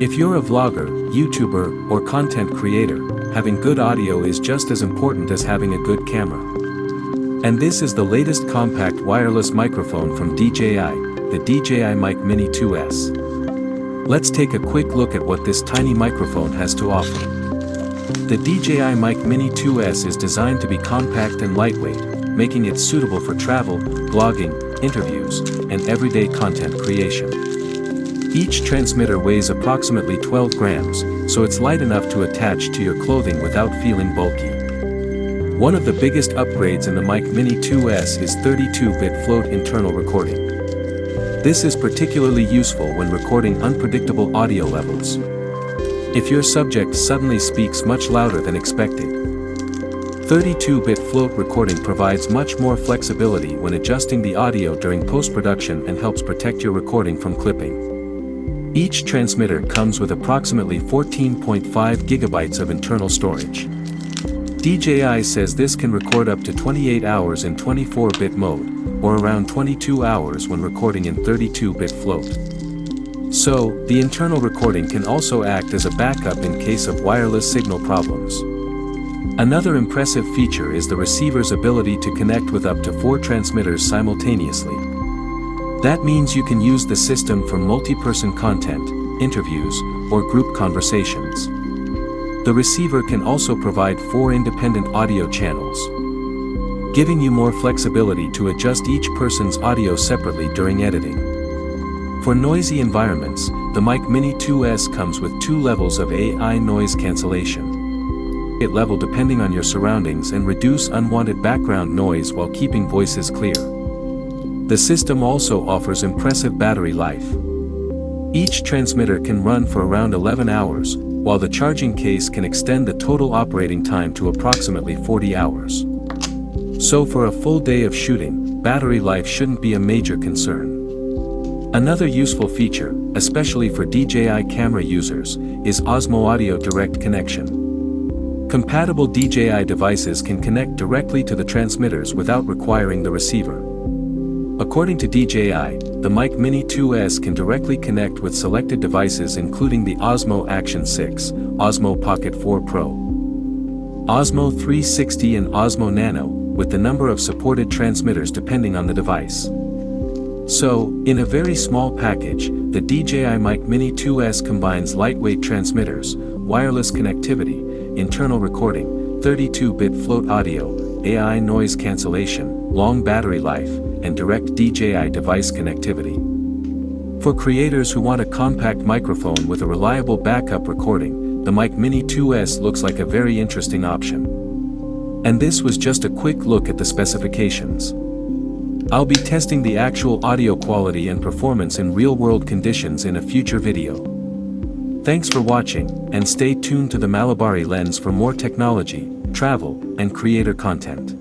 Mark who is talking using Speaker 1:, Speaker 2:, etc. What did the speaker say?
Speaker 1: If you're a vlogger, YouTuber, or content creator, having good audio is just as important as having a good camera. And this is the latest compact wireless microphone from DJI, the DJI Mic Mini 2S. Let's take a quick look at what this tiny microphone has to offer. The DJI Mic Mini 2S is designed to be compact and lightweight, making it suitable for travel, blogging, interviews, and everyday content creation. Each transmitter weighs approximately 12 grams, so it's light enough to attach to your clothing without feeling bulky. One of the biggest upgrades in the Mic Mini 2S is 32-bit float internal recording. This is particularly useful when recording unpredictable audio levels. If your subject suddenly speaks much louder than expected, 32-bit float recording provides much more flexibility when adjusting the audio during post-production and helps protect your recording from clipping. Each transmitter comes with approximately 14.5 gigabytes of internal storage. DJI says this can record up to 28 hours in 24-bit mode, or around 22 hours when recording in 32-bit float. So, the internal recording can also act as a backup in case of wireless signal problems. Another impressive feature is the receiver's ability to connect with up to 4 transmitters simultaneously. That means you can use the system for multi-person content, interviews, or group conversations. The receiver can also provide 4 independent audio channels, giving you more flexibility to adjust each person's audio separately during editing. For noisy environments, the Mic Mini 2S comes with 2 levels of AI noise cancellation. It level depending on your surroundings and reduce unwanted background noise while keeping voices clear. The system also offers impressive battery life. Each transmitter can run for around 11 hours, while the charging case can extend the total operating time to approximately 40 hours. So for a full day of shooting, battery life shouldn't be a major concern. Another useful feature, especially for DJI camera users, is Osmo Audio Direct Connection. Compatible DJI devices can connect directly to the transmitters without requiring the receiver. According to DJI, the Mic Mini 2S can directly connect with selected devices including the Osmo Action 6, Osmo Pocket 4 Pro, Osmo 360 and Osmo Nano, with the number of supported transmitters depending on the device. So, in a very small package, the DJI Mic Mini 2S combines lightweight transmitters, wireless connectivity, internal recording, 32-bit float audio, AI noise cancellation, long battery life, and direct DJI device connectivity. For creators who want a compact microphone with a reliable backup recording, the Mic Mini 2S looks like a very interesting option. And this was just a quick look at the specifications. I'll be testing the actual audio quality and performance in real-world conditions in a future video. Thanks for watching, and stay tuned to the Malabari lens for more technology, travel, and creator content.